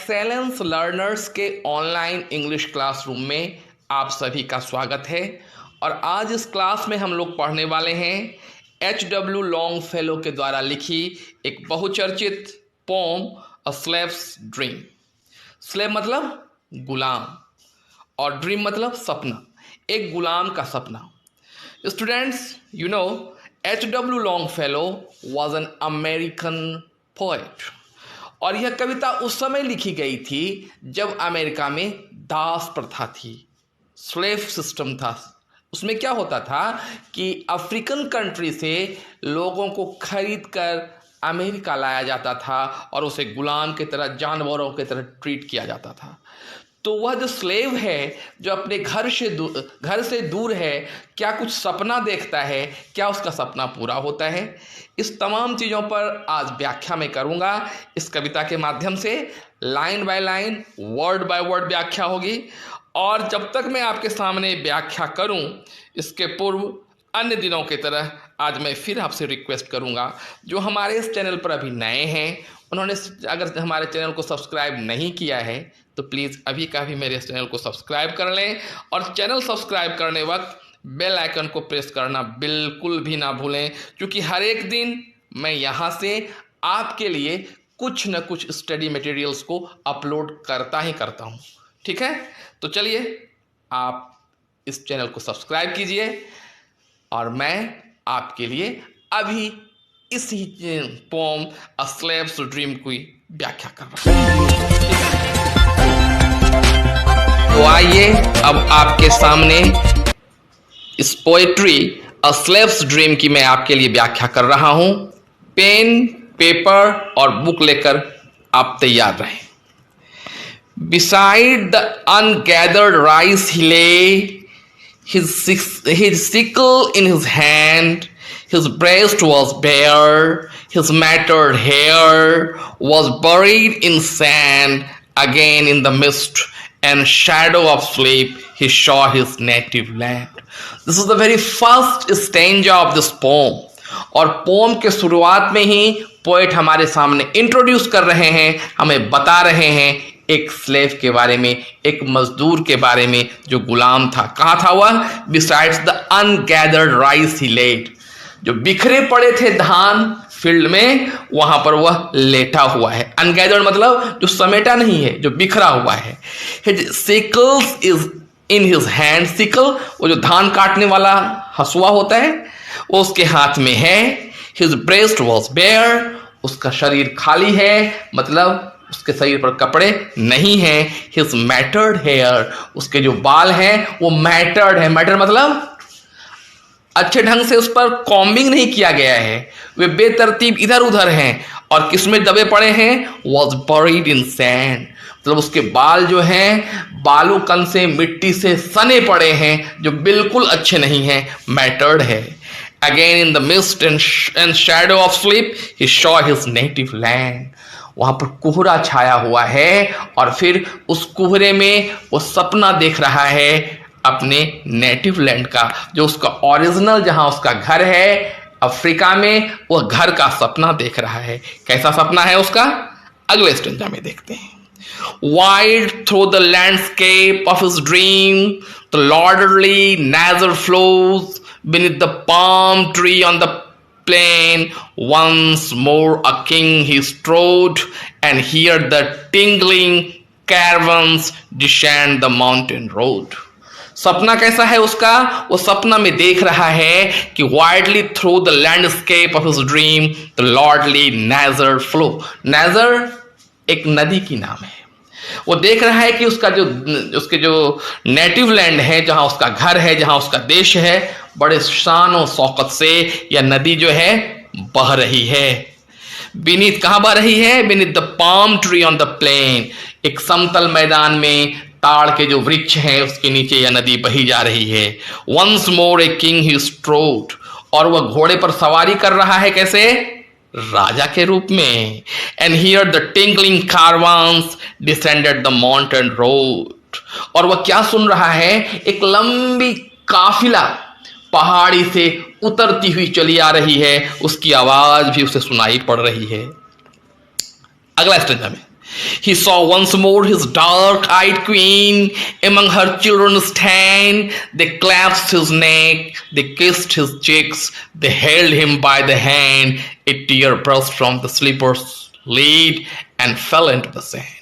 Excellence learners के online English classroom में आप सभी का स्वागत है। और आज इस क्लास में हम लोग पढ़ने वाले हैं H.W. लॉन्गफेलो के द्वारा लिखी एक बहुचर्चित पोम अ स्लेव्स ड्रीम। स्लेव मतलब गुलाम और ड्रीम मतलब सपना, एक गुलाम का सपना। Students, you know, H.W. Longfellow was an American poet। और यह कविता उस समय लिखी गई थी जब अमेरिका में दास प्रथा थी, स्लेव सिस्टम था। उसमें क्या होता था कि अफ्रीकन कंट्री से लोगों को खरीद कर अमेरिका लाया जाता था और उसे गुलाम की तरह, जानवरों की तरह ट्रीट किया जाता था। तो वह जो स्लेव है, जो अपने घर से दूर है, क्या कुछ सपना देखता है, क्या उसका सपना पूरा होता है? इस तमाम चीज़ों पर आज व्याख्या मैं करूँगा। इस कविता के माध्यम से line by line, word by word व्याख्या होगी। और जब तक मैं आपके सामने व्याख्या करूँ, इसके पूर्व अन्य दिनों की तरह आज मैं फिर आपसे रिक्वेस्ट करूँगा, जो हमारे इस चैनल पर अभी नए हैं, उन्होंने अगर हमारे चैनल को सब्सक्राइब नहीं किया है तो प्लीज़ अभी का भी मेरे चैनल को सब्सक्राइब कर लें। और चैनल सब्सक्राइब करने वक्त बेल आइकन को प्रेस करना बिल्कुल भी ना भूलें, क्योंकि हर एक दिन मैं यहाँ से आपके लिए कुछ न कुछ स्टडी मटेरियल्स को अपलोड करता ही करता हूँ। ठीक है, तो चलिए आप इस चैनल को सब्सक्राइब कीजिए और मैं आपके लिए अभी इसी पोम अ स्लेव्स ड्रीम की व्याख्या कर रहा हूँ। तो आइए अब आपके सामने इस पोएट्री अ स्लेव्स ड्रीम की मैं आपके लिए व्याख्या कर रहा हूं। पेन, पेपर और बुक लेकर आप तैयार रहें। Beside the ungathered rice he lay, his sickle in his hand, his breast was bare, his matted hair was buried in sand. Again in the mist and shadow of sleep he saw his native land. This is the very first stanza of this poem. और pome के शुरुआत में ही poet हमारे सामने introduce कर रहे हैं, हमें बता रहे हैं एक स्लेव के बारे में, एक मजदूर के बारे में जो गुलाम था। कहाँ था वह? Besides the ungathered rice he laid, जो बिखरे पड़े थे धान फील्ड में, वहां पर वह लेटा हुआ है। अनगैदर्ड मतलब जो समेटा नहीं है, जो बिखरा हुआ है। His sicles is in his hand. Sickle वो जो धान काटने वाला हसुआ होता है, वो उसके हाथ में है। हिज ब्रेस्ट वॉज बेयर, उसका शरीर खाली है, मतलब उसके शरीर पर कपड़े नहीं हैं। हिज मैटर्ड हेयर, उसके जो बाल हैं वो मैटर्ड है। मैटर्ड मतलब अच्छे ढंग से उस पर कॉम्बिंग नहीं किया गया है, वे बेतरतीब इधर उधर हैं। और किसमें दबे पड़े हैं? वॉज बरीड इन सैंड, मतलब उसके बाल जो हैं बालू कण से, मिट्टी से सने पड़े हैं, जो बिल्कुल अच्छे नहीं हैं, मैटर्ड है। Again in the mist and shadow of sleep he saw his native land, वहां पर कोहरा छाया हुआ है और फिर उस कोहरे में वो सपना देख रहा है अपने नेटिव लैंड का, जो उसका ओरिजिनल, जहां उसका घर है अफ्रीका में, वो घर का सपना देख रहा है। कैसा सपना है उसका? अगले स्टेंजा में देखते हैं। Wide through the landscape of his dream, the lordly Niger flows beneath the palm tree on the plain. Once more a king he strode, and here the tingling caravans descend the mountain road. सपना कैसा है उसका? वो सपना में देख रहा है कि widely through the landscape of his dream the lordly Niger flow. Niger एक नदी की नाम है। वो देख रहा है कि उसके जो नेटिव लैंड है, जहां उसका घर है, जहां उसका देश है, बड़े शान और शौकत से यह नदी जो है बह रही है। बीनीथ, कहाँ बह रही है? Beneath the palm tree on the plain, एक समतल मैदान में ताड़ के जो वृक्ष हैं उसके नीचे यह नदी बही जा रही है। Once more a king he strode, और वह घोड़े पर सवारी कर रहा है। कैसे? राजा के रूप में। And here the tinkling कारवांस descended the mountain road, और वह क्या सुन रहा है? एक लंबी काफिला पहाड़ी से उतरती हुई चली आ रही है, उसकी आवाज भी उसे सुनाई पड़ रही है। अगला स्टेंजा में He saw once more his dark-eyed queen among her children stand. They clasped his neck, they kissed his cheeks, they held him by the hand. A tear burst from the sleeper's lid and fell into the sand.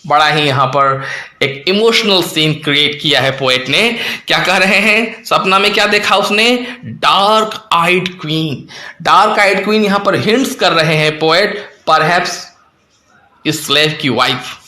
बड़ा ही यहाँ पर एक emotional scene create किया है poet ने। क्या कह रहे हैं, सपना में क्या देखा उसने, डार्क आइड क्वीन। डार्क आइड क्वीन यहाँ पर हिंट्स कर रहे हैं पोएट, परहैप्स इस स्लेव की वाइफ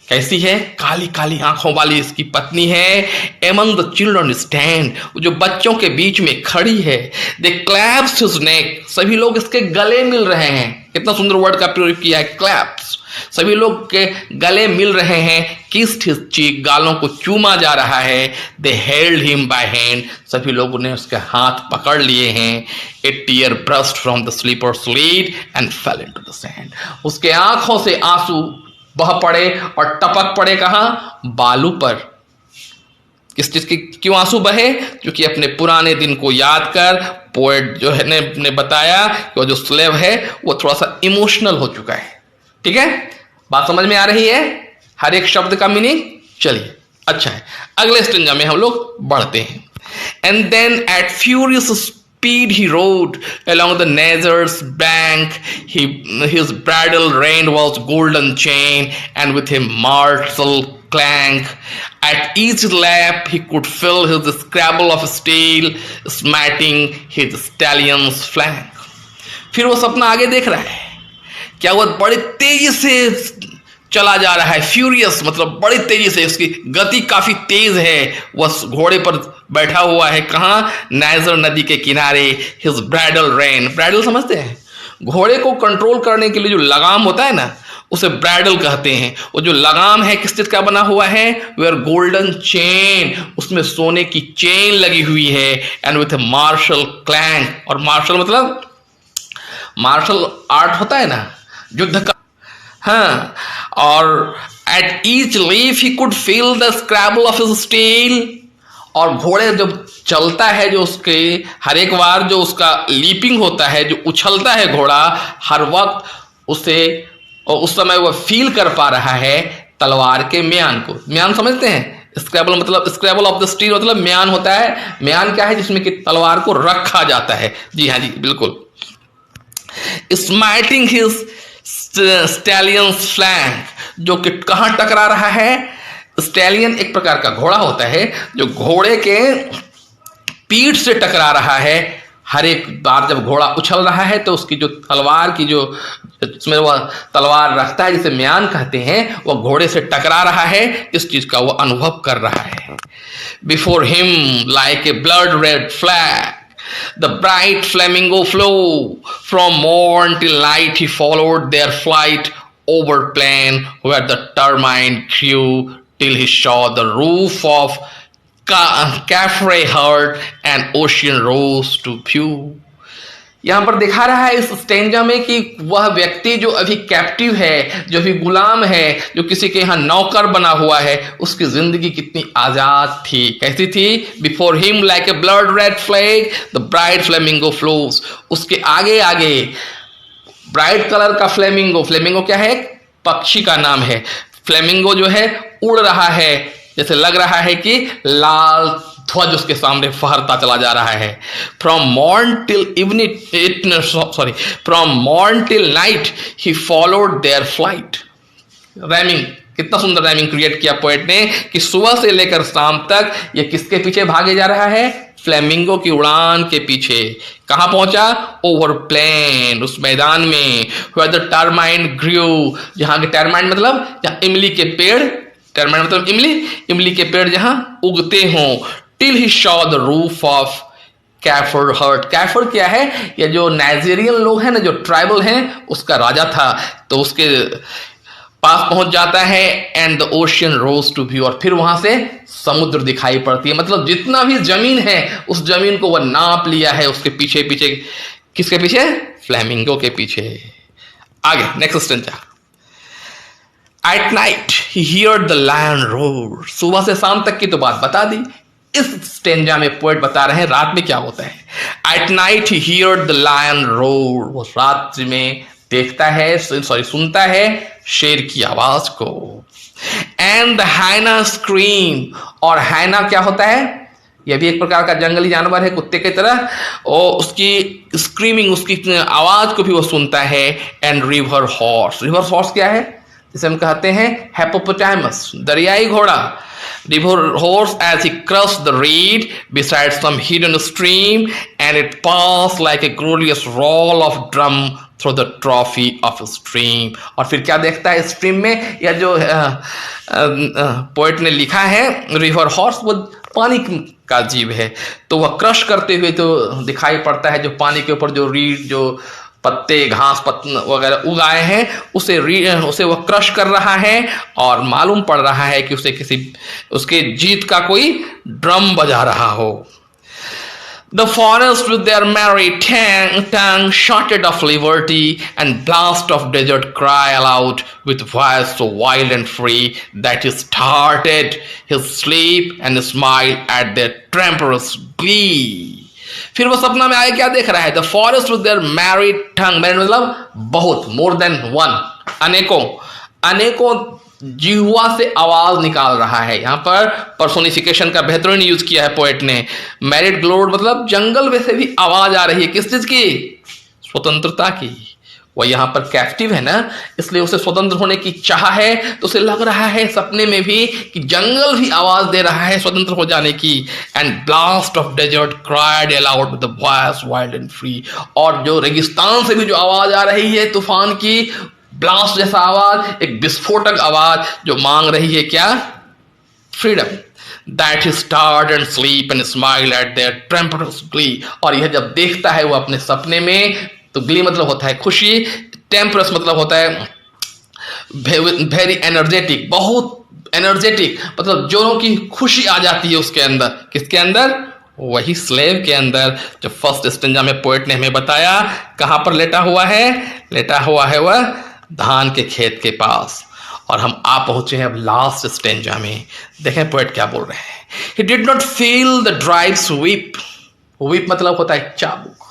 कैसी है, काली काली आंखों वाली इसकी पत्नी है। एमंग द चिल्ड्रन स्टैंड, जो बच्चों के बीच में खड़ी है। दे क्लैप्स हिज नेक, सभी लोग इसके गले मिल रहे हैं। कितना सुंदर वर्ड का प्रयोग किया है, क्लैप्स, सभी लोग के गले मिल रहे हैं। किस्ड हिज चीक, गालों को चूमा जा रहा है। They held him by hand, सभी लोगों ने उसके हाथ पकड़ लिए हैं। A tear burst from the sleeper's lid and fell into the sand, उसके आंखों से आंसू बह पड़े और टपक पड़े कहाँ, बालू पर। किस चीज की क्यों आंसू बहे, क्योंकि अपने पुराने दिन को याद कर पोएट जो है ने बताया कि वो जो स्लेव है वो थोड़ा सा इमोशनल हो चुका है। ठीक है, बात समझ में आ रही है, हर एक शब्द का मीनिंग। चलिए अच्छा है, अगले स्टेंजा में हम लोग बढ़ते हैं। And then at furious speed he rode along the Nazar's bank. His bridle rein was golden chain, and with him martial clank. At each lap he could feel his scrabble of steel smiting his stallion's flank. फिर वो सपना आगे देख रहा है, क्या वो बड़ी तेजी से चला जा रहा है। फ्यूरियस मतलब बड़ी तेजी से, उसकी गति काफी तेज है। वह घोड़े पर बैठा हुआ है कहाँ, नाइजर नदी के किनारे। हिज ब्राइडल रेन, ब्राइडल समझते हैं, घोड़े को कंट्रोल करने के लिए जो लगाम होता है ना, उसे ब्राइडल कहते हैं। वो जो लगाम है किस चीज का बना हुआ है, वेयर गोल्डन चेन, उसमें सोने की चेन लगी हुई है। And with a martial clank, और मार्शल मतलब मार्शल आर्ट होता है ना, युद्ध का। हाँ, और at each leaf he could feel the scrabble of his steel, और घोड़े जब चलता है, जो उसके हर एक बार जो उसका लीपिंग होता है, जो उछलता है घोड़ा, हर वक्त उसे और उस समय वह फील कर पा रहा है तलवार के म्यान को। म्यान समझते हैं, स्क्रैबल मतलब स्क्रैबल ऑफ द स्टील मतलब म्यान होता है। म्यान क्या है, जिसमें कि तलवार को रखा जाता है। जी हाँ जी बिल्कुल। स्माइटिंग हिज स्टैलियंस फ्लैंक, जो कि कहाँ टकरा रहा है, स्टैलियन एक प्रकार का घोड़ा होता है जो घोड़े के पीठ से टकरा रहा है। हर एक बार जब घोड़ा उछल रहा है तो उसकी जो तलवार की जो उसमें वह तलवार रखता है, जिसे म्यान कहते हैं, वह घोड़े से टकरा रहा है। इस चीज का वह अनुभव कर रहा है। Before him like a blood red flag the bright flamingo flew from morn till night. He followed their flight over plain where the termite grew till he saw the roof of Caffrey hut and ocean rose to view. यहाँ पर दिखा रहा है इस stanza में कि वह व्यक्ति जो अभी कैप्टिव है, जो अभी गुलाम है, जो किसी के यहाँ नौकर बना हुआ है, उसकी जिंदगी कितनी आजाद थी, कैसी थी। Before him like a blood red flag the bright flamingo flows, उसके आगे आगे ब्राइट कलर का फ्लेमिंगो, फ्लेमिंगो क्या है, पक्षी का नाम है। फ्लेमिंगो जो है उड़ रहा है, जैसे लग रहा है कि लाल ध्वज उसके सामने फहरता चला जा रहा है। From morn till evening from morn till night he followed there flight. Rhyming, कितना सुंदर रैमिंग क्रिएट किया पोएट ने कि सुबह से लेकर शाम तक ये किसके पीछे भागे जा रहा है, फ्लेमिंगो की उड़ान के पीछे। कहां पहुंचा, ओवर प्लेन, उस मैदान में। वेयर द टर्माइन ग्रू, जहां के टर्माइन मतलब जहां इमली के पेड़, टर्माइन मतलब इमली के पेड़ जहां उगते हों। Till he saw the roof of Kaffir hut. Kaffir क्या है, ये जो नाइजीरियन लोग हैं ना, जो ट्राइबल हैं, उसका राजा था, तो उसके पास पहुंच जाता है। And the ocean rose to view, और फिर वहां से समुद्र दिखाई पड़ती है। मतलब जितना भी जमीन है उस जमीन को वह नाप लिया है उसके पीछे पीछे। किसके पीछे, फ्लेमिंगो के पीछे। आगे next stanza. At night he heard the lion roar. सुबह से शाम तक की तो बात बता दी, इस स्टेंजा में पोएट बता रहे हैं रात में क्या होता है। At night he heard the lion roar, वो रात्रि में देखता है, सॉरी सुनता है शेर की आवाज को। एंड द हाइना स्क्रीम, और हाइना क्या होता है, यह भी एक प्रकार का जंगली जानवर है कुत्ते की तरह, और उसकी स्क्रीमिंग, उसकी आवाज को भी वो सुनता है। And river horse, river horse क्या है, जिसे हम कहते हैं हिप्पोपोटामस, दरियाई घोड़ा। River horse as he crossed the reed beside some hidden stream, and it passed like a glorious roll of drum through the trophy of a stream। और फिर क्या देखता है स्ट्रीम में, या जो पोएट ने लिखा है, रिवर हॉर्स वो पानी का जीव है, तो वह क्रश करते हुए तो दिखाई पड़ता है, जो पानी के ऊपर जो रीड, जो पत्ते घास वगैरह उगाए हैं, उसे वह क्रश कर रहा है, और मालूम पड़ रहा है कि उसे उसके जीत का कोई ड्रम बजा रहा हो। The forest with their merry tongue shouted of liberty, and blast of desert cry aloud with voice so wild and free that he started his sleep and smiled at their tremendous glee। फिर वो सपना में आए क्या देख रहा है, the forest with their married tongue, married मतलब बहुत, मोर देन वन, अनेकों जिह्वा से आवाज निकाल रहा है। यहां पर पर्सोनिफिकेशन का बेहतरीन यूज किया है पोएट ने। मैरिड ग्लोड मतलब जंगल में से भी आवाज आ रही है, किस चीज की, स्वतंत्रता की। वह यहाँ पर कैप्टिव है ना, इसलिए उसे स्वतंत्र होने की चाह है, तो उसे लग रहा है सपने में भी कि जंगल भी आवाज दे रहा है स्वतंत्र हो जाने की। And blast of desert cried aloud with the voice wild and free, और जो रेगिस्तान से भी जो आवाज आ रही है तूफान की, ब्लास्ट जैसा आवाज, एक विस्फोटक आवाज जो मांग रही है क्या, freedom. That he starred and sleep and smiled at their tremendous glee, और यह जब देखता है वो अपने सपने में, तो ग्ली मतलब होता है खुशी, टेम्परस मतलब होता है वेरी एनर्जेटिक, बहुत एनर्जेटिक, मतलब जोरों की खुशी आ जाती है उसके अंदर। किसके अंदर, वही स्लेव के अंदर, जो फर्स्ट स्टेंजा में पोएट ने हमें बताया कहां पर लेटा हुआ है, लेटा हुआ है वह धान के खेत के पास। और हम आ पहुंचे हैं अब लास्ट स्टेंजा में। देखें पोएट क्या बोल रहे हैं, he did not feel the drive's whip, whip मतलब होता है चाबुक।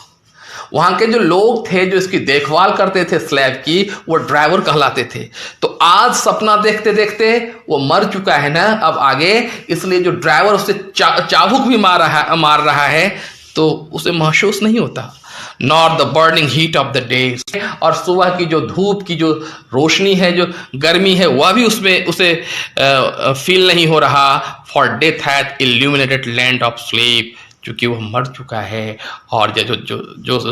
वहां के जो लोग थे जो इसकी देखभाल करते थे स्लैब की, वो ड्राइवर कहलाते थे। तो आज सपना देखते देखते वो मर चुका है ना अब आगे, इसलिए जो ड्राइवर उससे चाबुक भी मार रहा है तो उसे महसूस नहीं होता। Not the burning heat of the day, और सुबह की जो धूप की जो रोशनी है, जो गर्मी है, वह भी उसमें उसे फील नहीं हो रहा। For death hath illuminated land of sleep, चूंकि वह मर चुका है, और जो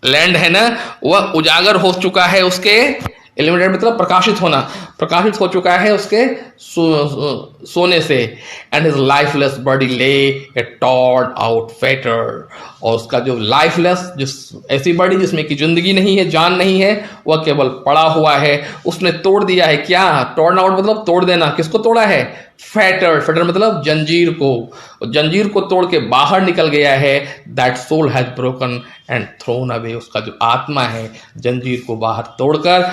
लैंड है ना वह उजागर हो चुका है, उसके इल्यूमिनेटेड मतलब प्रकाशित होना, प्रकाशित हो चुका है उसके सोने से। एंड हिज लाइफलेस बॉडी ले ए टॉर्ड आउट फेटर, और उसका जो लाइफलेस, जिस ऐसी बॉडी जिसमें की जिंदगी नहीं है, जान नहीं है, वह केवल पड़ा हुआ है। उसने तोड़ दिया है क्या, टॉर्न आउट मतलब तोड़ देना। किसको तोड़ा है, फेटर, फेटर मतलब जंजीर को, जंजीर को तोड़ के बाहर निकल गया है। That soul has broken and thrown away, उसका जो आत्मा है जंजीर को बाहर तोड़कर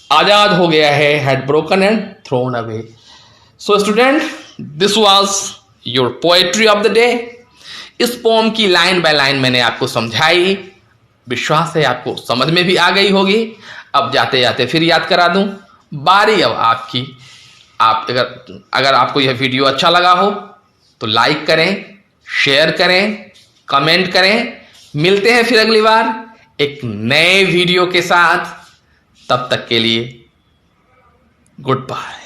आजाद हो गया है, had broken and thrown away. So student, this was your poetry of the day. इस पोम की लाइन बाय लाइन मैंने आपको समझाई, विश्वास है आपको समझ में भी आ गई होगी। अब जाते जाते फिर याद करा दूं, बारी अब आपकी। आप अगर आपको यह वीडियो अच्छा लगा हो तो लाइक करें, शेयर करें, कमेंट करें। मिलते हैं फिर अगली बार एक नए वीडियो के साथ। तब तक के लिए गुड बाय।